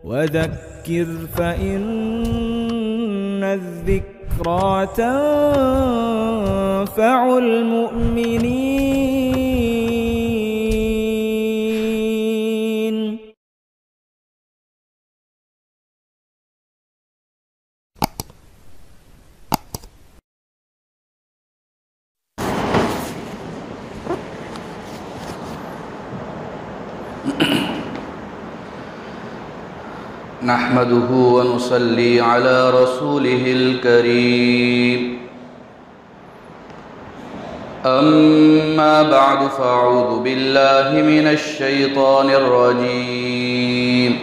وذكر فإن الذكرى تنفع المؤمنين. نحمده ونصلي على رسوله الكريم. أما بعد فأعوذ بالله من الشيطان الرجيم.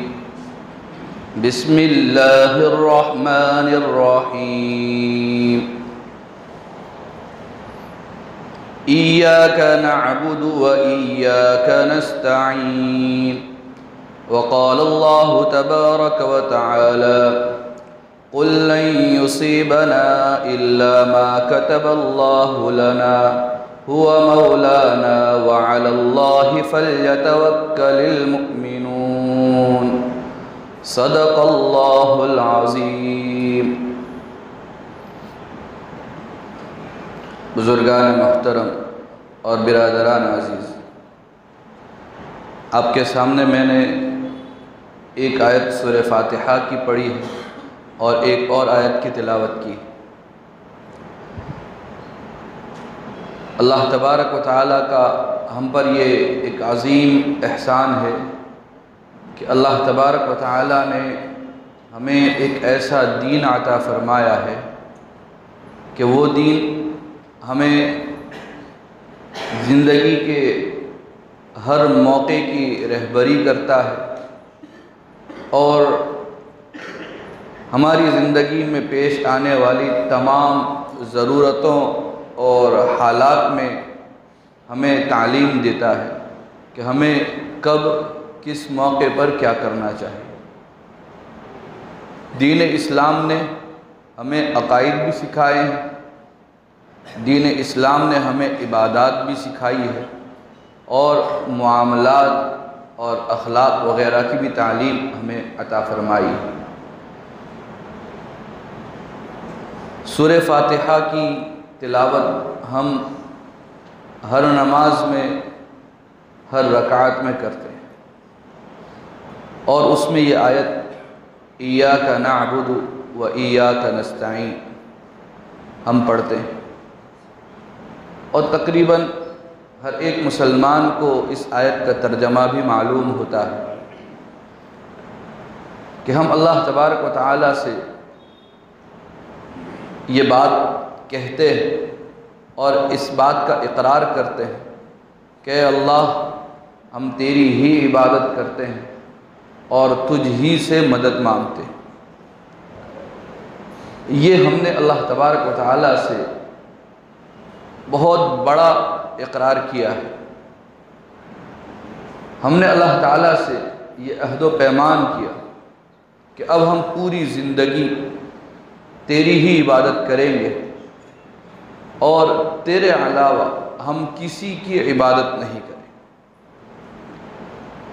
بسم الله الرحمن الرحيم. إياك نعبد وإياك نستعين. وقال الله تبارك وتعالى: قل لن يصيبنا إلا ما كتب الله لنا هو مولانا وعلى الله فليتوكل المؤمنون. صدق الله العظيم. بزرگان محترم اور برادران عزیز، آپ کے سامنے میں نے ایک آیت سورہ فاتحہ کی پڑھی ہے اور ایک اور آیت کی تلاوت کی. اللہ تبارک و تعالیٰ کا ہم پر یہ ایک عظیم احسان ہے کہ اللہ تبارک و تعالیٰ نے ہمیں ایک ایسا دین عطا فرمایا ہے کہ وہ دین ہمیں زندگی کے ہر موقع کی رہبری کرتا ہے اور ہماری زندگی میں پیش آنے والی تمام ضرورتوں اور حالات میں ہمیں تعلیم دیتا ہے کہ ہمیں کب کس موقع پر کیا کرنا چاہیے. دین اسلام نے ہمیں عقائد بھی سکھائے ہیں، دین اسلام نے ہمیں عبادات بھی سکھائی ہے اور معاملات اور اخلاق وغیرہ کی بھی تعلیم ہمیں عطا فرمائی. سورہ فاتحہ کی تلاوت ہم ہر نماز میں ہر رکعت میں کرتے ہیں اور اس میں یہ آیت ایاک نعبد و ایاک نستعین ہم پڑھتے ہیں اور تقریباً ہر ایک مسلمان کو اس آیت کا ترجمہ بھی معلوم ہوتا ہے کہ ہم اللہ تبارک و تعالیٰ سے یہ بات کہتے ہیں اور اس بات کا اقرار کرتے ہیں کہ اے اللہ ہم تیری ہی عبادت کرتے ہیں اور تجھ ہی سے مدد مانگتے ہیں. یہ ہم نے اللہ تبارک و تعالیٰ سے بہت بڑا اقرار کیا ہے. ہم نے اللہ تعالیٰ سے یہ عہد و پیمان کیا کہ اب ہم پوری زندگی تیری ہی عبادت کریں گے اور تیرے علاوہ ہم کسی کی عبادت نہیں کریں.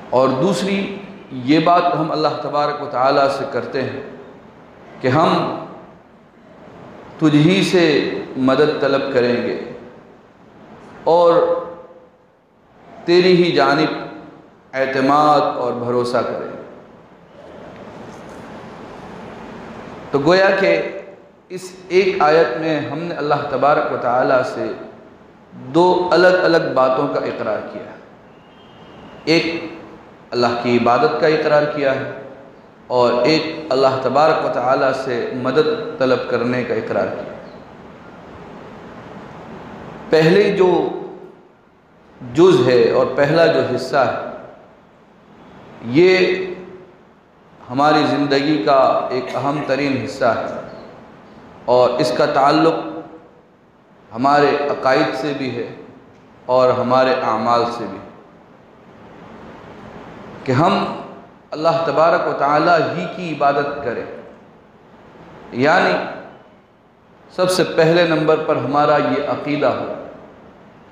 اور دوسری یہ بات ہم اللہ تبارک و تعالیٰ سے کرتے ہیں کہ ہم تجھ ہی سے مدد طلب کریں گے اور تیری ہی جانب اعتماد اور بھروسہ کریں. تو گویا کہ اس ایک آیت میں ہم نے اللہ تبارک و تعالیٰ سے دو الگ الگ باتوں کا اقرار کیا ہے. ایک اللہ کی عبادت کا اقرار کیا ہے اور ایک اللہ تبارک و تعالیٰ سے مدد طلب کرنے کا اقرار کیا. پہلے جو جز ہے اور پہلا جو حصہ ہے یہ ہماری زندگی کا ایک اہم ترین حصہ ہے اور اس کا تعلق ہمارے عقائد سے بھی ہے اور ہمارے اعمال سے بھی کہ ہم اللہ تبارک و تعالیٰ ہی کی عبادت کریں. یعنی سب سے پہلے نمبر پر ہمارا یہ عقیدہ ہو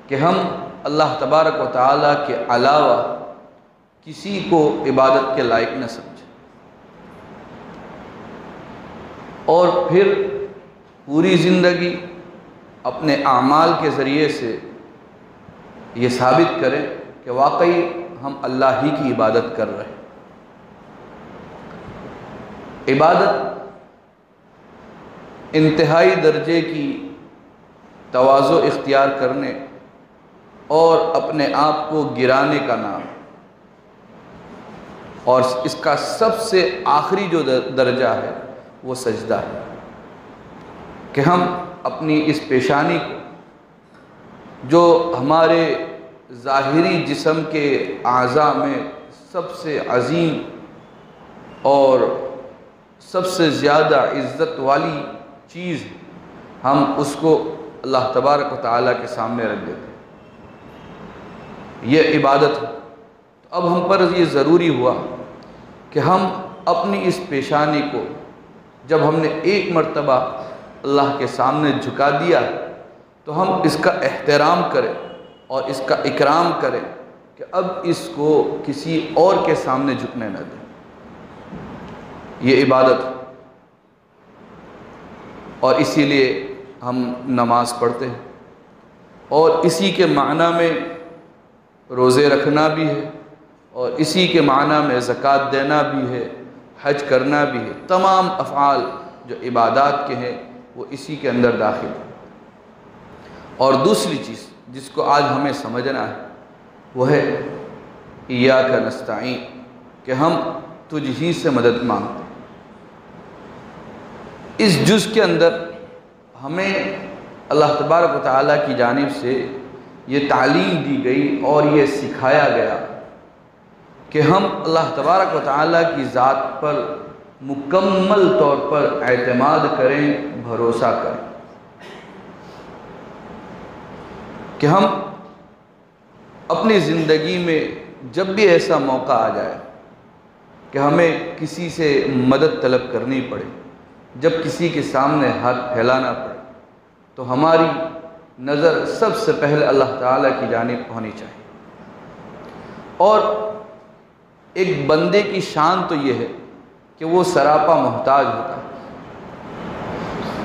کہ ہم اللہ تبارک و تعالیٰ کے علاوہ کسی کو عبادت کے لائق نہ سمجھیں. اور پھر پوری زندگی اپنے اعمال کے ذریعے سے یہ ثابت کریں کہ واقعی ہم اللہ ہی کی عبادت کر رہے ہیں۔ عبادت انتہائی درجے کی تواضع اختیار کرنے اور اپنے آپ کو گرانے کا نام، اور اس کا سب سے آخری جو درجہ ہے وہ سجدہ ہے، کہ ہم اپنی اس پیشانی کو، جو ہمارے ظاہری جسم کے اعضاء میں سب سے عظیم اور سب سے زیادہ عزت والی چیز، ہم اس کو اللہ تبارک و تعالیٰ کے سامنے رکھ دیتے ہیں، یہ عبادت ہے۔ تو اب ہم پر یہ ضروری ہوا کہ ہم اپنی اس پیشانی کو جب ہم نے ایک مرتبہ اللہ کے سامنے جھکا دیا تو ہم اس کا احترام کریں اور اس کا اکرام کریں کہ اب اس کو کسی اور کے سامنے جھکنے نہ دیں۔ یہ عبادت ہے، اور اسی لیے ہم نماز پڑھتے ہیں، اور اسی کے معنی میں روزے رکھنا بھی ہے، اور اسی کے معنی میں زکوٰۃ دینا بھی ہے، حج کرنا بھی ہے۔ تمام افعال جو عبادات کے ہیں وہ اسی کے اندر داخل ہیں۔ اور دوسری چیز جس کو آج ہمیں سمجھنا ہے وہ ہے ایاک نستعین، کہ ہم تجھ ہی سے مدد مانگتے ہیں۔ اس جز کے اندر ہمیں اللہ تبارک و تعالیٰ کی جانب سے یہ تعلیم دی گئی اور یہ سکھایا گیا کہ ہم اللہ تبارک و تعالیٰ کی ذات پر مکمل طور پر اعتماد کریں، بھروسہ کریں، کہ ہم اپنی زندگی میں جب بھی ایسا موقع آ جائے کہ ہمیں کسی سے مدد طلب کرنی پڑے، جب کسی کے سامنے ہاتھ پھیلانا پڑے، تو ہماری نظر سب سے پہلے اللہ تعالیٰ کی جانب ہونی چاہیے۔ اور ایک بندے کی شان تو یہ ہے کہ وہ سراپا محتاج ہوتا ہے۔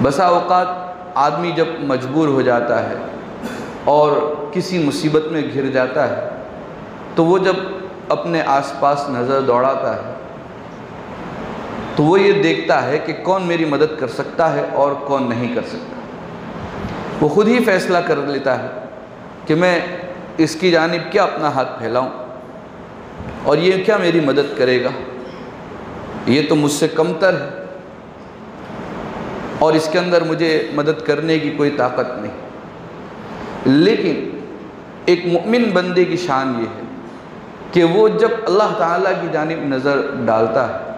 بسا اوقات آدمی جب مجبور ہو جاتا ہے اور کسی مصیبت میں گھر جاتا ہے تو وہ جب اپنے آس پاس نظر دوڑاتا ہے تو وہ یہ دیکھتا ہے کہ کون میری مدد کر سکتا ہے اور کون نہیں کر سکتا۔ وہ خود ہی فیصلہ کر لیتا ہے کہ میں اس کی جانب کیا اپنا ہاتھ پھیلاؤں، اور یہ کیا میری مدد کرے گا، یہ تو مجھ سے کمتر ہے اور اس کے اندر مجھے مدد کرنے کی کوئی طاقت نہیں۔ لیکن ایک مومن بندے کی شان یہ ہے کہ وہ جب اللہ تعالیٰ کی جانب نظر ڈالتا ہے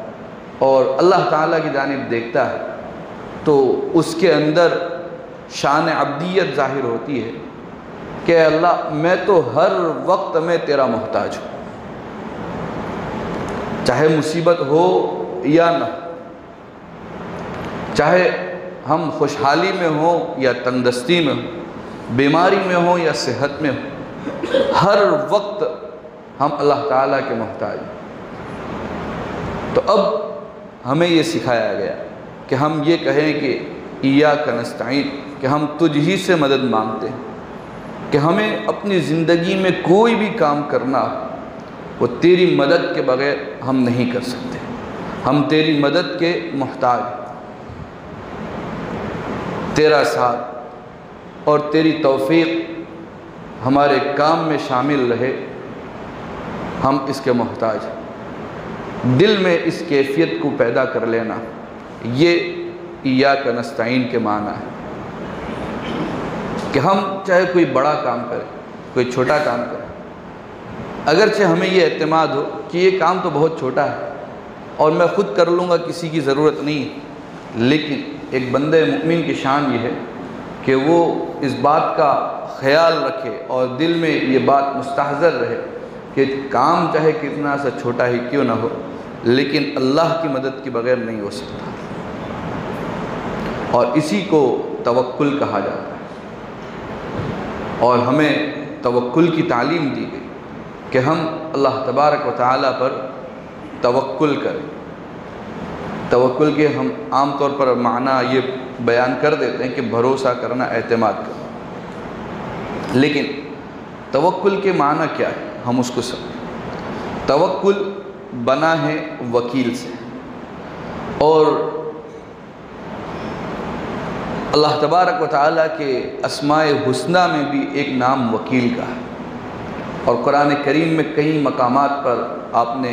اور اللہ تعالیٰ کی جانب دیکھتا ہے تو اس کے اندر شان عبدیت ظاہر ہوتی ہے کہ اللہ میں تو ہر وقت میں تیرا محتاج ہوں، چاہے مصیبت ہو یا نہ ہو، چاہے ہم خوشحالی میں ہوں یا تندرستی میں ہوں، بیماری میں ہوں یا صحت میں ہوں، ہر وقت ہم اللہ تعالیٰ کے محتاج ہیں۔ تو اب ہمیں یہ سکھایا گیا کہ ہم یہ کہیں کہ ایاک نستعین، کہ ہم تجھ ہی سے مدد مانگتے ہیں، کہ ہمیں اپنی زندگی میں کوئی بھی کام کرنا وہ تیری مدد کے بغیر ہم نہیں کر سکتے، ہم تیری مدد کے محتاج ہیں۔ تیرا ساتھ اور تیری توفیق ہمارے کام میں شامل رہے، ہم اس کے محتاج ہیں۔ دل میں اس کیفیت کو پیدا کر لینا، یہ ایاک نستعین کے معنی ہے کہ ہم چاہے کوئی بڑا کام کریں، کوئی چھوٹا کام کریں، اگرچہ ہمیں یہ اعتماد ہو کہ یہ کام تو بہت چھوٹا ہے اور میں خود کر لوں گا، کسی کی ضرورت نہیں ہے، لیکن ایک بندے مومن کی شان یہ ہے کہ وہ اس بات کا خیال رکھے اور دل میں یہ بات مستحضر رہے کہ کام چاہے کتنا سا چھوٹا ہی کیوں نہ ہو لیکن اللہ کی مدد کے بغیر نہیں ہو سکتا، اور اسی کو توکل کہا جاتا ہے۔ اور ہمیں توکل کی تعلیم دی گئی کہ ہم اللہ تبارک و تعالیٰ پر توکل کریں۔ توکل کے ہم عام طور پر معنی یہ بیان کر دیتے ہیں کہ بھروسہ کرنا، اعتماد کرنا، لیکن توکل کے معنی کیا ہے ہم اس کو سمجھیں۔ توکل بنا ہے وکیل سے، اور اللہ تبارک و تعالیٰ کے اسماء الحسنی میں بھی ایک نام وکیل کا ہے، اور قرآن کریم میں کئی مقامات پر آپ نے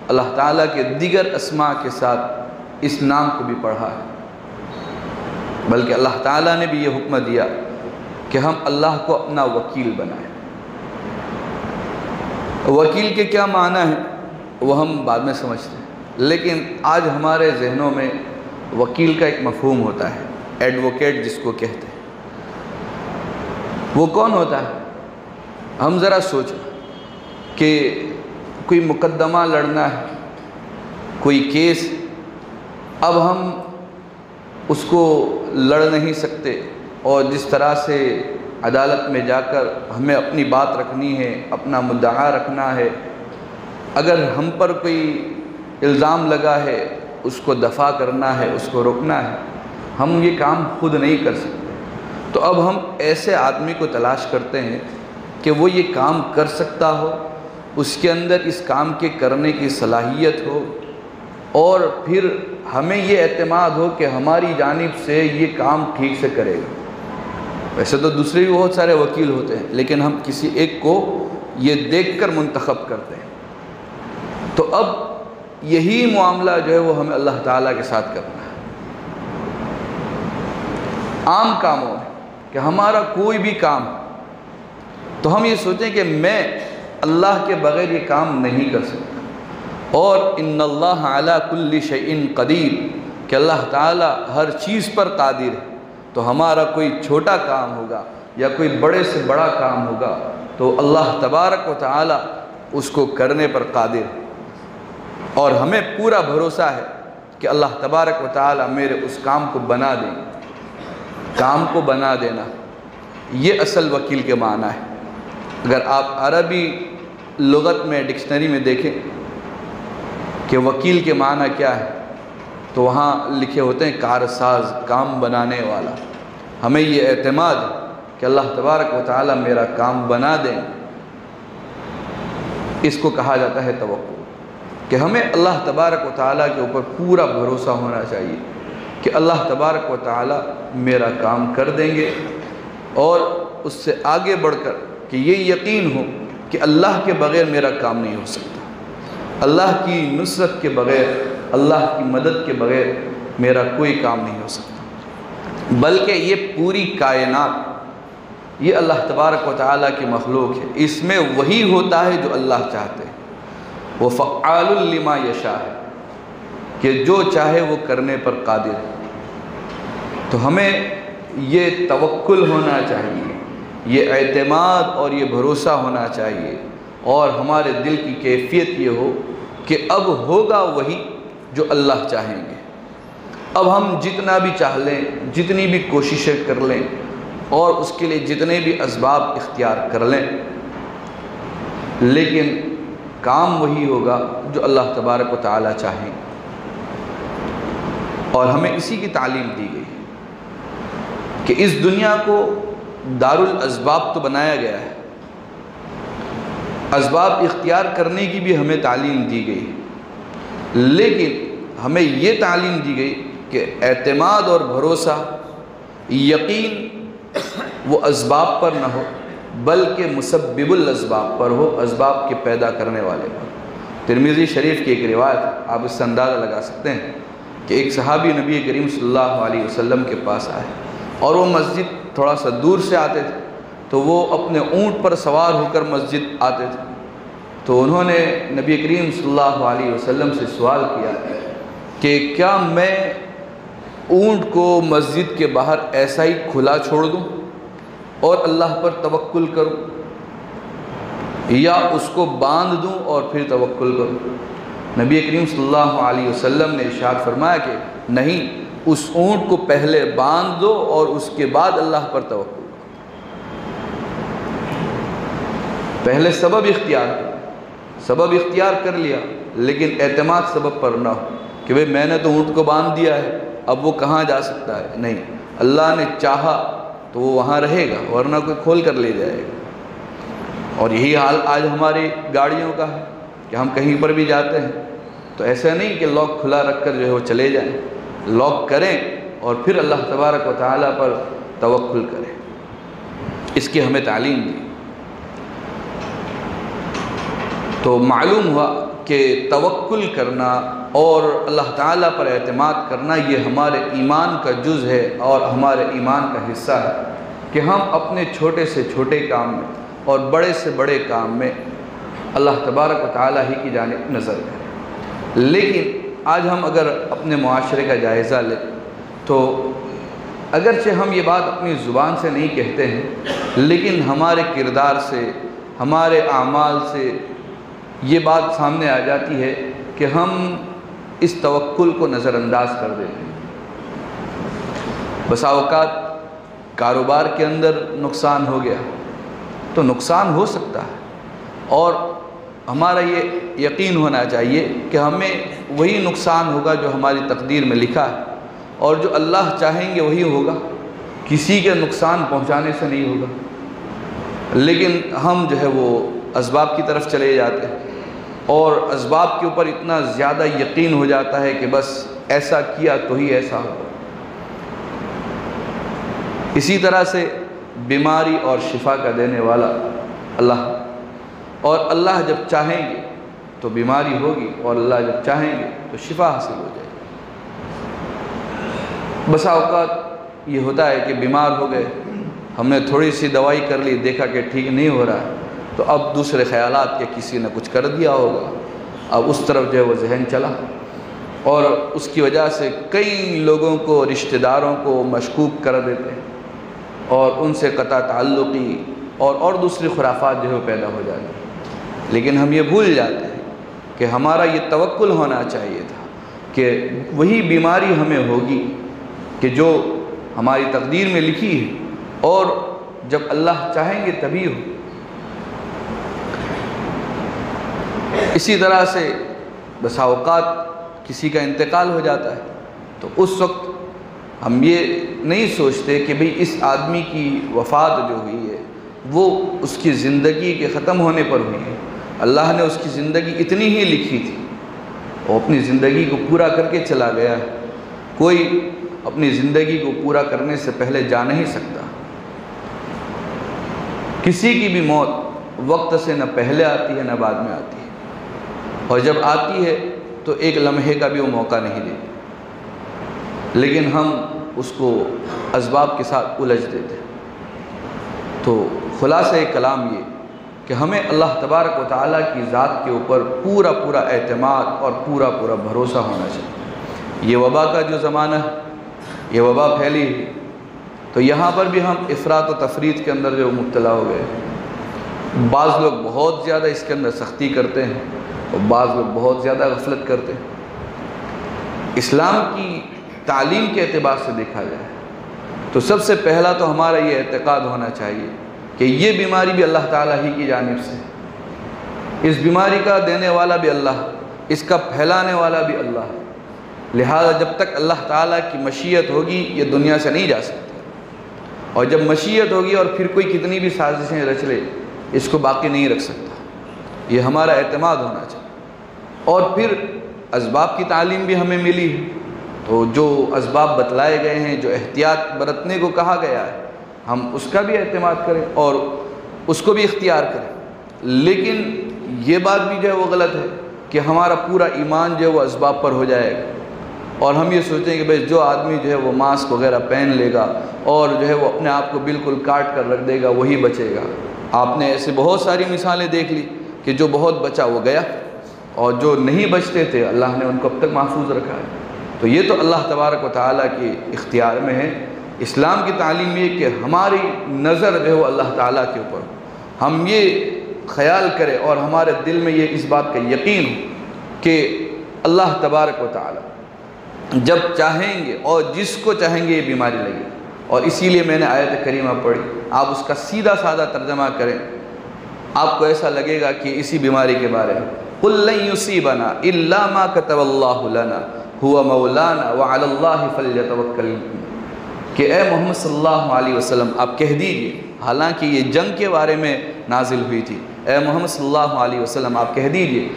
اللہ تعالیٰ کے دیگر اسماء کے ساتھ اس نام کو بھی پڑھا ہے، بلکہ اللہ تعالیٰ نے بھی یہ حکم دیا کہ ہم اللہ کو اپنا وکیل بنائیں۔ وکیل کے کیا معنی ہیں وہ ہم بعد میں سمجھتے ہیں، لیکن آج ہمارے ذہنوں میں وکیل کا ایک مفہوم ہوتا ہے، ایڈوکیٹ جس کو کہتے ہیں۔ وہ کون ہوتا ہے؟ ہم ذرا سوچیں کہ کوئی مقدمہ لڑنا ہے، کوئی کیس، اب ہم اس کو لڑ نہیں سکتے، اور جس طرح سے عدالت میں جا کر ہمیں اپنی بات رکھنی ہے، اپنا مدعا رکھنا ہے، اگر ہم پر کوئی الزام لگا ہے اس کو دفاع کرنا ہے، اس کو روکنا ہے، ہم یہ کام خود نہیں کر سکتے۔ تو اب ہم ایسے آدمی کو تلاش کرتے ہیں کہ وہ یہ کام کر سکتا ہو، اس کے اندر اس کام کے کرنے کی صلاحیت ہو، اور پھر ہمیں یہ اعتماد ہو کہ ہماری جانب سے یہ کام ٹھیک سے کرے گا۔ ویسے تو دوسرے بھی بہت سارے وکیل ہوتے ہیں، لیکن ہم کسی ایک کو یہ دیکھ کر منتخب کرتے ہیں۔ تو اب یہی معاملہ جو ہے وہ ہمیں اللہ تعالیٰ کے ساتھ کرنا ہے۔ عام کاموں میں کہ ہمارا کوئی بھی کام، تو ہم یہ سوچیں کہ میں اللہ کے بغیر یہ کام نہیں کر سکتا، اور ان اللہ علی کل شیء قدیر، کہ اللہ تعالیٰ ہر چیز پر قادر ہے۔ تو ہمارا کوئی چھوٹا کام ہوگا یا کوئی بڑے سے بڑا کام ہوگا تو اللہ تبارک و تعالیٰ اس کو کرنے پر قادر ہے، اور ہمیں پورا بھروسہ ہے کہ اللہ تبارک و تعالیٰ میرے اس کام کو بنا دیں۔ کام کو بنا دینا یہ اصل وکیل کے معنی ہے۔ اگر آپ عربی لغت میں ڈکشنری میں دیکھیں کہ وکیل کے معنی کیا ہے، تو وہاں لکھے ہوتے ہیں کارساز، کام بنانے والا۔ ہمیں یہ اعتماد ہے کہ اللہ تبارک و تعالیٰ میرا کام بنا دیں، اس کو کہا جاتا ہے توکل، کہ ہمیں اللہ تبارک و تعالیٰ کے اوپر پورا بھروسہ ہونا چاہیے کہ اللہ تبارک و تعالیٰ میرا کام کر دیں گے، اور اس سے آگے بڑھ کر کہ یہ یقین ہو کہ اللہ کے بغیر میرا کام نہیں ہو سکتا، اللہ کی نصرت کے بغیر، اللہ کی مدد کے بغیر میرا کوئی کام نہیں ہو سکتا، بلکہ یہ پوری کائنات یہ اللہ تبارک و تعالیٰ کی مخلوق ہے، اس میں وہی ہوتا ہے جو اللہ چاہتے ہیں، وہ فعال لما یشاء ہے کہ جو چاہے وہ کرنے پر قادر ہے۔ تو ہمیں یہ توکل ہونا چاہیے، یہ اعتماد اور یہ بھروسہ ہونا چاہیے، اور ہمارے دل کی کیفیت یہ ہو کہ اب ہوگا وہی جو اللہ چاہیں گے۔ اب ہم جتنا بھی چاہ لیں، جتنی بھی کوششیں کر لیں، اور اس کے لیے جتنے بھی اسباب اختیار کر لیں، لیکن کام وہی ہوگا جو اللہ تبارک و تعالیٰ چاہیں۔ اور ہمیں اسی کی تعلیم دی گئی کہ اس دنیا کو دارالاسباب تو بنایا گیا ہے، اسباب اختیار کرنے کی بھی ہمیں تعلیم دی گئی، لیکن ہمیں یہ تعلیم دی گئی کہ اعتماد اور بھروسہ، یقین وہ اسباب پر نہ ہو بلکہ مسبب الاسباب پر ہو، اسباب کے پیدا کرنے والے پر۔ ترمذی شریف کی ایک روایت، آپ اس سے اندازہ لگا سکتے ہیں کہ ایک صحابی نبی کریم صلی اللہ علیہ وسلم کے پاس آئے، اور وہ مسجد تھوڑا سا دور سے آتے تھے، تو وہ اپنے اونٹ پر سوار ہو کر مسجد آتے تھے۔ تو انہوں نے نبی کریم صلی اللہ علیہ وسلم سے سوال کیا کہ کیا میں اونٹ کو مسجد کے باہر ایسا ہی کھلا چھوڑ دوں اور اللہ پر توکل کروں، یا اس کو باندھ دوں اور پھر توکل کروں؟ نبی کریم صلی اللہ علیہ وسلم نے ارشاد فرمایا کہ نہیں، اس اونٹ کو پہلے باندھ دو اور اس کے بعد اللہ پر توکل کرو۔ پہلے سبب اختیار کر لیا، لیکن اعتماد سبب پر نہ ہو، کہ بھئی میں نے تو اونٹ کو باندھ دیا ہے، اب وہ کہاں جا سکتا ہے؟ نہیں، اللہ نے چاہا تو وہ وہاں رہے گا، ورنہ کوئی کھول کر لے جائے گا۔ اور یہی حال آج ہماری گاڑیوں کا ہے کہ ہم کہیں پر بھی جاتے ہیں تو ایسا نہیں کہ لاک کھلا رکھ کر جو ہے وہ چلے جائیں، لاک کریں اور پھر اللہ تبارک و تعالیٰ پر توکل کریں۔ اس کی ہمیں تعلیم دی۔ تو معلوم ہوا کہ توکل کرنا اور اللہ تعالیٰ پر اعتماد کرنا یہ ہمارے ایمان کا جز ہے اور ہمارے ایمان کا حصہ ہے کہ ہم اپنے چھوٹے سے چھوٹے کام میں اور بڑے سے بڑے کام میں اللہ تبارک و تعالیٰ ہی کی جانب نظر کریں۔ لیکن آج ہم اگر اپنے معاشرے کا جائزہ لیں تو اگرچہ ہم یہ بات اپنی زبان سے نہیں کہتے ہیں، لیکن ہمارے کردار سے، ہمارے اعمال سے یہ بات سامنے آ جاتی ہے کہ ہم اس توکل کو نظر انداز کر دیتے ہیں۔ بسا اوقات کاروبار کے اندر نقصان ہو گیا تو نقصان ہو سکتا ہے، اور ہمارا یہ یقین ہونا چاہیے کہ ہمیں وہی نقصان ہوگا جو ہماری تقدیر میں لکھا ہے، اور جو اللہ چاہیں گے وہی ہوگا، کسی کے نقصان پہنچانے سے نہیں ہوگا۔ لیکن ہم جو ہے وہ اسباب کی طرف چلے جاتے ہیں اور اسباب کے اوپر اتنا زیادہ یقین ہو جاتا ہے کہ بس ایسا کیا تو ہی ایسا ہوگا۔ اسی طرح سے بیماری اور شفا کا دینے والا اللہ، اور اللہ جب چاہیں گے تو بیماری ہوگی اور اللہ جب چاہیں گے تو شفا حاصل ہو جائے گی۔ بسا اوقات یہ ہوتا ہے کہ بیمار ہو گئے، ہم نے تھوڑی سی دوائی کر لی، دیکھا کہ ٹھیک نہیں ہو رہا ہے، تو اب دوسرے خیالات کہ کسی نے کچھ کر دیا ہوگا، اب اس طرف جو ہے وہ ذہن چلا، اور اس کی وجہ سے کئی لوگوں کو، رشتہ داروں کو مشکوک کر دیتے ہیں اور ان سے قطع تعلقی اور دوسری خرافات جو ہے وہ پیدا ہو جاتی ہیں۔ لیکن ہم یہ بھول جاتے ہیں کہ ہمارا یہ توکل ہونا چاہیے تھا کہ وہی بیماری ہمیں ہوگی کہ جو ہماری تقدیر میں لکھی ہے، اور جب اللہ چاہیں گے تبھی ہو۔ اسی طرح سے بسا اوقات کسی کا انتقال ہو جاتا ہے تو اس وقت ہم یہ نہیں سوچتے کہ بھئی اس آدمی کی وفات جو ہوئی ہے وہ اس کی زندگی کے ختم ہونے پر ہوئی ہے، اللہ نے اس کی زندگی اتنی ہی لکھی تھی، وہ اپنی زندگی کو پورا کر کے چلا گیا ہے۔ کوئی اپنی زندگی کو پورا کرنے سے پہلے جا نہیں سکتا۔ کسی کی بھی موت وقت سے نہ پہلے آتی ہے نہ بعد میں آتی ہے، اور جب آتی ہے تو ایک لمحے کا بھی وہ موقع نہیں دیتی، لیکن ہم اس کو اسباب کے ساتھ الجھ دیتے ہیں۔ تو خلاصہ کلام یہ کہ ہمیں اللہ تبارک و تعالیٰ کی ذات کے اوپر پورا پورا اعتماد اور پورا پورا بھروسہ ہونا چاہیے۔ یہ وبا کا جو زمانہ ہے، یہ وبا پھیلی ہے، تو یہاں پر بھی ہم افراط و تفریط کے اندر جو مبتلا ہو گئے۔ بعض لوگ بہت زیادہ اس کے اندر سختی کرتے ہیں اور بعض لوگ بہت زیادہ غفلت کرتے ہیں۔ اسلام کی تعلیم کے اعتبار سے دیکھا جائے تو سب سے پہلا تو ہمارا یہ اعتقاد ہونا چاہیے کہ یہ بیماری بھی اللہ تعالیٰ ہی کی جانب سے، اس بیماری کا دینے والا بھی اللہ، اس کا پھیلانے والا بھی اللہ، لہذا جب تک اللہ تعالیٰ کی مشیت ہوگی یہ دنیا سے نہیں جا سکتی، اور جب مشیت ہوگی اور پھر کوئی کتنی بھی سازشیں رچ لے اس کو باقی نہیں رکھ سکتا۔ یہ ہمارا اعتماد ہونا چاہیے۔ اور پھر اسباب کی تعلیم بھی ہمیں ملی ہے، تو جو اسباب بتلائے گئے ہیں، جو احتیاط برتنے کو کہا گیا ہے، ہم اس کا بھی اعتماد کریں اور اس کو بھی اختیار کریں۔ لیکن یہ بات بھی جو ہے وہ غلط ہے کہ ہمارا پورا ایمان جو ہے وہ اسباب پر ہو جائے گا، اور ہم یہ سوچیں کہ بھئی جو آدمی جو ہے وہ ماسک وغیرہ پہن لے گا اور جو ہے وہ اپنے آپ کو بالکل کاٹ کر رکھ دے گا وہی بچے گا۔ آپ نے ایسے بہت ساری مثالیں دیکھ لی کہ جو بہت بچا وہ گیا، اور جو نہیں بچتے تھے اللہ نے ان کو اب تک محفوظ رکھا ہے۔ تو یہ تو اللہ تبارک و تعالیٰ کے اختیار میں ہے۔ اسلام کی تعلیم یہ کہ ہماری نظر جو ہے وہ اللہ تعالیٰ کے اوپر ہو، ہم یہ خیال کریں اور ہمارے دل میں یہ اس بات کا یقین ہو کہ اللہ تبارک و تعالیٰ جب چاہیں گے اور جس کو چاہیں گے یہ بیماری لگے۔ اور اسی لیے میں نے آیت کریمہ پڑھی، آپ اس کا سیدھا سادہ ترجمہ کریں، آپ کو ایسا لگے گا کہ اسی بیماری کے بارے میں قُلْ لَن يُصِيبَنَا إِلَّا مَا كَتَبَ اللَّهُ لَنَا ہوا مولانا وعلی اللہ فلیتوکل المؤمنون، کہ اے محمد صلی اللہ علیہ وسلم آپ کہہ دیجئے، حالانکہ یہ جنگ کے بارے میں نازل ہوئی تھی، اے محمد صلی اللہ علیہ وسلم آپ کہہ دیجئے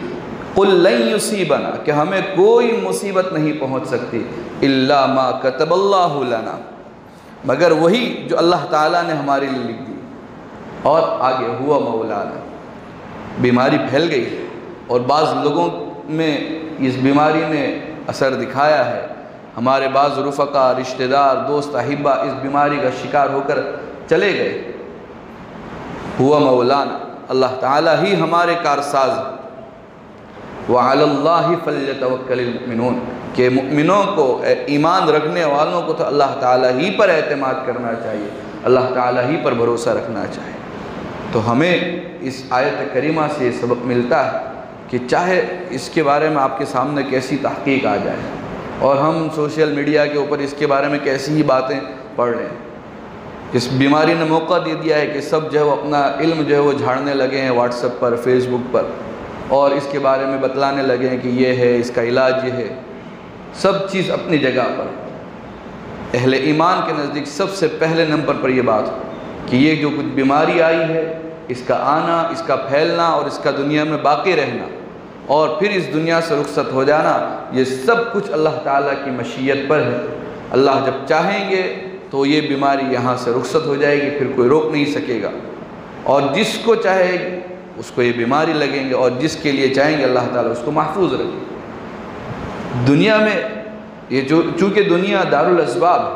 قل لن یصیبنا، کہ ہمیں کوئی مصیبت نہیں پہنچ سکتی الا ما کتب اللہ لنا، مگر وہی جو اللہ تعالیٰ نے ہمارے لیے لکھ دی۔ اور آگے ہوا مولانا، بیماری پھیل گئی ہے اور بعض لوگوں میں اس بیماری نے اثر دکھایا ہے، ہمارے بعض رفقا، رشتہ دار، دوست، احبہ اس بیماری کا شکار ہو کر چلے گئے۔ ہوا مولانا، اللہ تعالیٰ ہی ہمارے کارساز ہیں۔ وعلی اللہ فلیتوکل المؤمنون، کہ مؤمنوں کو، ایمان رکھنے والوں کو تو اللہ تعالیٰ ہی پر اعتماد کرنا چاہیے، اللہ تعالیٰ ہی پر بھروسہ رکھنا چاہیے۔ تو ہمیں اس آیت کریمہ سے یہ سبق ملتا ہے کہ چاہے اس کے بارے میں آپ کے سامنے کیسی تحقیق آ جائے اور ہم سوشل میڈیا کے اوپر اس کے بارے میں کیسی ہی باتیں پڑھ رہے ہیں، اس بیماری نے موقع دے دیا ہے کہ سب جو ہے وہ اپنا علم جو ہے وہ جھاڑنے لگے ہیں واٹس ایپ پر، فیس بک پر، اور اس کے بارے میں بتلانے لگے ہیں کہ یہ ہے، اس کا علاج یہ ہے۔ سب چیز اپنی جگہ پر، اہل ایمان کے نزدیک سب سے پہلے نمبر پر یہ بات کہ یہ جو کچھ بیماری آئی ہے، اس کا آنا، اس کا پھیلنا اور اس کا دنیا میں باقی رہنا اور پھر اس دنیا سے رخصت ہو جانا، یہ سب کچھ اللہ تعالیٰ کی مشیت پر ہے۔ اللہ جب چاہیں گے تو یہ بیماری یہاں سے رخصت ہو جائے گی، پھر کوئی روک نہیں سکے گا، اور جس کو چاہے گی اس کو یہ بیماری لگیں گے، اور جس کے لیے چاہیں گے اللہ تعالیٰ اس کو محفوظ رکھیں گے۔ دنیا میں یہ چونکہ دنیا دارالاسباب ہے،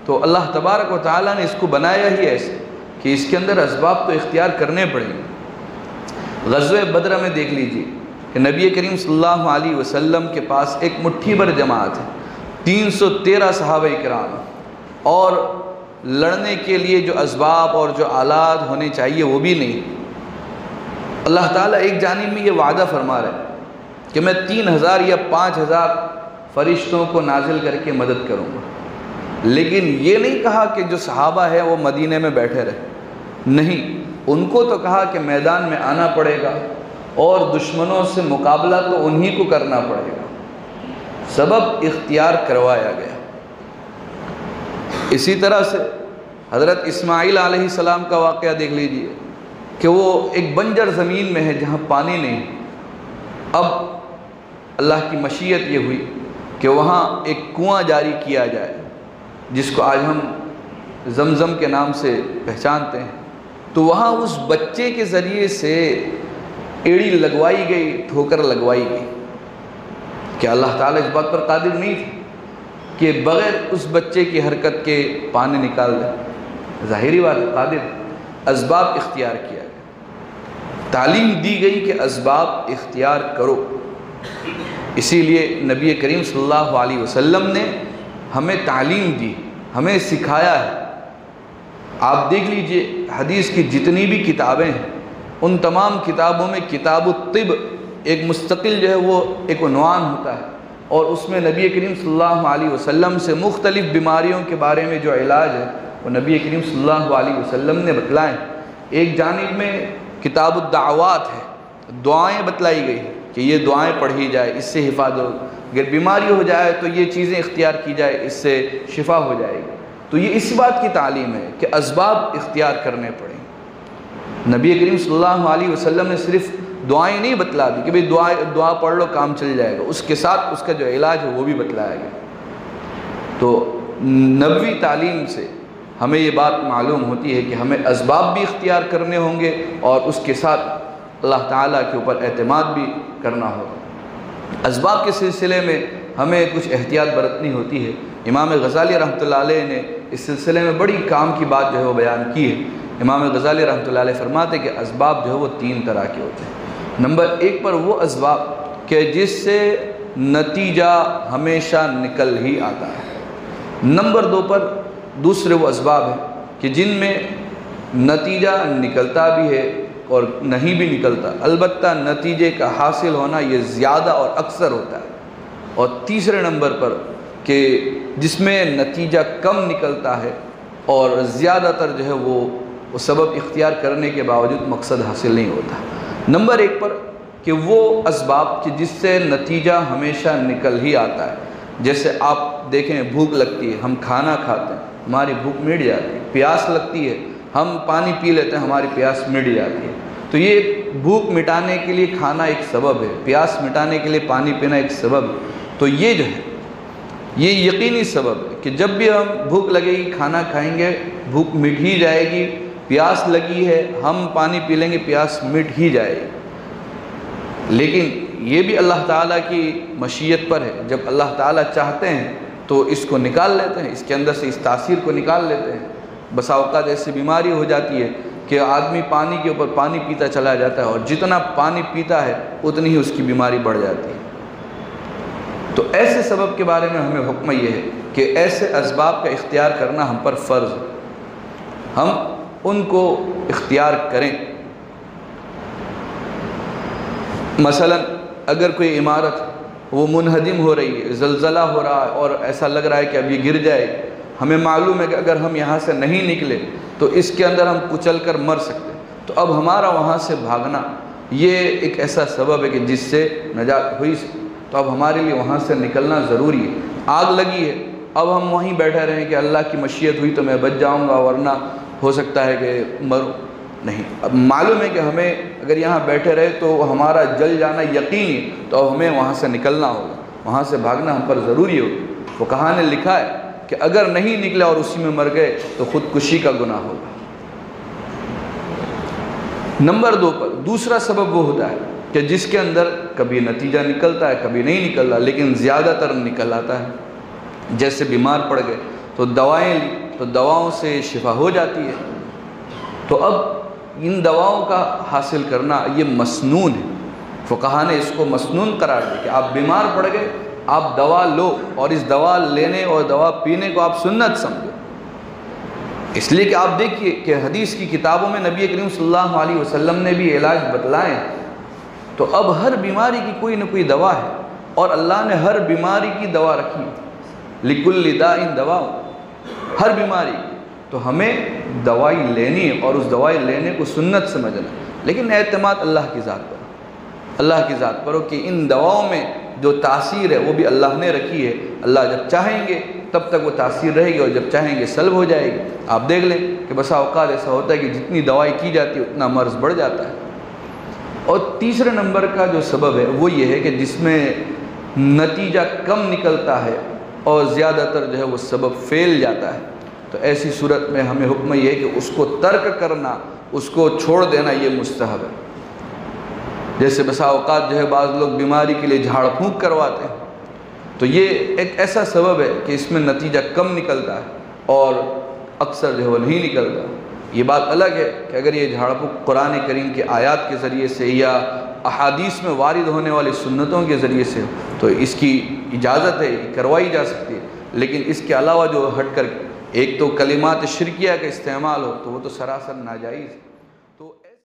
تو اللہ تبارک و تعالیٰ نے اس کو بنایا ہی ایسے کہ اس کے اندر اسباب تو اختیار کرنے پڑیں گے۔ غزوہ بدر میں دیکھ لیجئے کہ نبی کریم صلی اللہ علیہ وسلم کے پاس ایک مٹھی بھر جماعت ہے، 313 صحابہ کرام، اور لڑنے کے لیے جو اسباب اور جو آلات ہونے چاہیے وہ بھی نہیں۔ اللہ تعالیٰ ایک جانب میں یہ وعدہ فرما رہے ہیں کہ میں 3000 یا 5000 فرشتوں کو نازل کر کے مدد کروں گا، لیکن یہ نہیں کہا کہ جو صحابہ ہے وہ مدینے میں بیٹھے رہے، نہیں، ان کو تو کہا کہ میدان میں آنا پڑے گا اور دشمنوں سے مقابلہ تو انہی کو کرنا پڑے گا، سبب اختیار کروایا گیا۔ اسی طرح سے حضرت اسماعیل علیہ السلام کا واقعہ دیکھ لیجئے کہ وہ ایک بنجر زمین میں ہے جہاں پانی نہیں، اب اللہ کی مشیت یہ ہوئی کہ وہاں ایک کنواں جاری کیا جائے جس کو آج ہم زمزم کے نام سے پہچانتے ہیں، تو وہاں اس بچے کے ذریعے سے ایڑی لگوائی گئی، ٹھوکر لگوائی گئی۔ کہ اللہ تعالیٰ اس بات پر قادر نہیں تھے کہ بغیر اس بچے کی حرکت کے پانی نکال دیں؟ ظاہری بات قادر، اسباب اختیار کیا گیا، تعلیم دی گئی کہ اسباب اختیار کرو۔ اسی لیے نبی کریم صلی اللہ علیہ وسلم نے ہمیں تعلیم دی، ہمیں سکھایا ہے۔ آپ دیکھ لیجئے حدیث کی جتنی بھی کتابیں ہیں، ان تمام کتابوں میں کتاب الطب ایک مستقل جو ہے وہ ایک عنوان ہوتا ہے، اور اس میں نبی کریم صلی اللہ علیہ وسلم سے مختلف بیماریوں کے بارے میں جو علاج ہے وہ نبی کریم صلی اللہ علیہ وسلم نے بتلائیں۔ ایک جانب میں کتاب الدعوات ہے، دعائیں بتلائی گئی کہ یہ دعائیں پڑھی جائے، اس سے حفاظت ہو، اگر بیماری ہو جائے تو یہ چیزیں اختیار کی جائے، اس سے شفا ہو جائے گی۔ تو یہ اس بات کی تعلیم ہے کہ اسباب اختیار کرنے پڑیں۔ نبی کریم صلی اللہ علیہ وسلم نے صرف دعائیں نہیں بتلا دی کہ بھئی دعا پڑھ لو کام چل جائے گا، اس کے ساتھ اس کا جو علاج ہے وہ بھی بتلایا گیا۔ تو نبوی تعلیم سے ہمیں یہ بات معلوم ہوتی ہے کہ ہمیں اسباب بھی اختیار کرنے ہوں گے اور اس کے ساتھ اللہ تعالیٰ کے اوپر اعتماد بھی کرنا ہوگا۔ اسباب کے سلسلے میں ہمیں کچھ احتیاط برتنی ہوتی ہے۔ امام غزالی رحمۃ اللہ علیہ نے اس سلسلے میں بڑی کام کی بات جو ہے وہ بیان کی ہے۔ امام غزالی رحمۃ اللہ علیہ فرماتے کہ اسباب جو ہے وہ 3 طرح کے ہوتے ہیں۔ نمبر 1 پر وہ اسباب کہ جس سے نتیجہ ہمیشہ نکل ہی آتا ہے۔ نمبر 2 پر دوسرے وہ اسباب ہیں کہ جن میں نتیجہ نکلتا بھی ہے اور نہیں بھی نکلتا، البتہ نتیجے کا حاصل ہونا یہ زیادہ اور اکثر ہوتا ہے۔ اور تیسرے نمبر پر کہ جس میں نتیجہ کم نکلتا ہے اور زیادہ تر جو ہے وہ سبب اختیار کرنے کے باوجود مقصد حاصل نہیں ہوتا۔ نمبر 1 پر کہ وہ اسباب کہ جس سے نتیجہ ہمیشہ نکل ہی آتا ہے۔ جیسے آپ دیکھیں بھوک لگتی ہے، ہم کھانا کھاتے ہیں، ہماری بھوک مٹ جاتی ہے، پیاس لگتی ہے، ہم پانی پی لیتے ہیں، ہماری پیاس مٹ جاتی ہے۔ تو یہ بھوک مٹانے کے لیے کھانا ایک سبب ہے، پیاس مٹانے کے لیے پانی پینا ایک سبب ہے۔ تو یہ جو ہے یہ یقینی سبب ہے کہ جب بھی ہم بھوک لگے گی کھانا کھائیں گے، بھوک مٹ ہی جائے گی، پیاس لگی ہے ہم پانی پی لیں گے، پیاس مٹ ہی جائے گی۔ لیکن یہ بھی اللہ تعالیٰ کی مشیت پر ہے، جب اللہ تعالیٰ چاہتے ہیں تو اس کو نکال لیتے ہیں، اس کے اندر سے اس تاثیر کو نکال لیتے ہیں۔ بسا اوقات ایسی بیماری ہو جاتی ہے کہ آدمی پانی کے اوپر پانی پیتا چلا جاتا ہے، اور جتنا پانی پیتا ہے اتنی ہی اس کی بیماری بڑھ جاتی ہے۔ تو ایسے سبب کے بارے میں ہمیں حکم یہ ہے کہ ایسے اسباب کا اختیار کرنا ہم پر فرض ہے، ہم ان کو اختیار کریں۔ مثلا اگر کوئی عمارت وہ منہدم ہو رہی ہے، زلزلہ ہو رہا ہے اور ایسا لگ رہا ہے کہ اب یہ گر جائے، ہمیں معلوم ہے کہ اگر ہم یہاں سے نہیں نکلے تو اس کے اندر ہم کچل کر مر سکتے ہیں، تو اب ہمارا وہاں سے بھاگنا یہ ایک ایسا سبب ہے کہ جس سے نجات ہوئی سکتی، تو اب ہمارے لیے وہاں سے نکلنا ضروری ہے۔ آگ لگی ہے، اب ہم وہیں بیٹھے رہیں کہ اللہ کی مشیت ہوئی تو میں بچ جاؤں گا ورنہ ہو سکتا ہے کہ مروں، نہیں۔ اب معلوم ہے کہ ہمیں اگر یہاں بیٹھے رہے تو ہمارا جل جانا یقینی ہے، تو اب ہمیں وہاں سے نکلنا ہوگا، وہاں سے بھاگنا ہم پر ضروری ہوگا۔ فقہا نے لکھا ہے کہ اگر نہیں نکلے اور اسی میں مر گئے تو خودکشی کا گناہ ہوگا۔ نمبر 2 پر دوسرا سبب وہ ہوتا ہے کہ جس کے اندر کبھی نتیجہ نکلتا ہے کبھی نہیں نکلتا، لیکن زیادہ تر نکل آتا ہے۔ جیسے بیمار پڑ گئے تو دوائیں لی تو دواؤں سے شفا ہو جاتی ہے، تو اب ان دواؤں کا حاصل کرنا یہ مسنون ہے۔ فقہا نے اس کو مسنون قرار دیا کہ آپ بیمار پڑ گئے، آپ دوا لو، اور اس دوا لینے اور دوا پینے کو آپ سنت سمجھو، اس لیے کہ آپ دیکھیے کہ حدیث کی کتابوں میں نبی کریم صلی اللہ علیہ وسلم نے بھی علاج بتلائے ہیں۔ تو اب ہر بیماری کی کوئی نہ کوئی دوا ہے، اور اللہ نے ہر بیماری کی دوا رکھی ہے، لِكُلِّ دَاءٍ دَوَاءٌ، ہر بیماری کی۔ تو ہمیں دوائی لینی ہے اور اس دوائی لینے کو سنت سمجھنا، لیکن اعتماد اللہ کی ذات پر، اللہ کی ذات پر ہو کہ ان دواؤں میں جو تاثیر ہے وہ بھی اللہ نے رکھی ہے، اللہ جب چاہیں گے تب تک وہ تاثیر رہے گی اور جب چاہیں گے سلب ہو جائے گی۔ آپ دیکھ لیں کہ بسا اوقات ایسا ہوتا ہے کہ جتنی دوائی کی جاتی ہے اتنا مرض بڑھ جاتا ہے۔ اور تیسرے نمبر کا جو سبب ہے وہ یہ ہے کہ جس میں نتیجہ کم نکلتا ہے اور زیادہ تر جو ہے وہ سبب پھیل جاتا ہے، تو ایسی صورت میں ہمیں حکم یہ ہے کہ اس کو ترک کرنا، اس کو چھوڑ دینا یہ مستحب ہے۔ جیسے بسا اوقات جو ہے بعض لوگ بیماری کے لیے جھاڑ پھونک کرواتے ہیں، تو یہ ایک ایسا سبب ہے کہ اس میں نتیجہ کم نکلتا ہے اور اکثر جو ہے وہ نہیں نکلتا۔ یہ بات الگ ہے کہ اگر یہ جھاڑ پھونک قرآن کریم کے آیات کے ذریعے سے یا احادیث میں وارد ہونے والی سنتوں کے ذریعے سے تو اس کی اجازت ہے، یہ کروائی جا سکتی ہے، لیکن اس کے علاوہ جو ہٹ کر ایک تو کلمات شرکیہ کا استعمال ہو تو وہ تو سراسر ناجائز ہے۔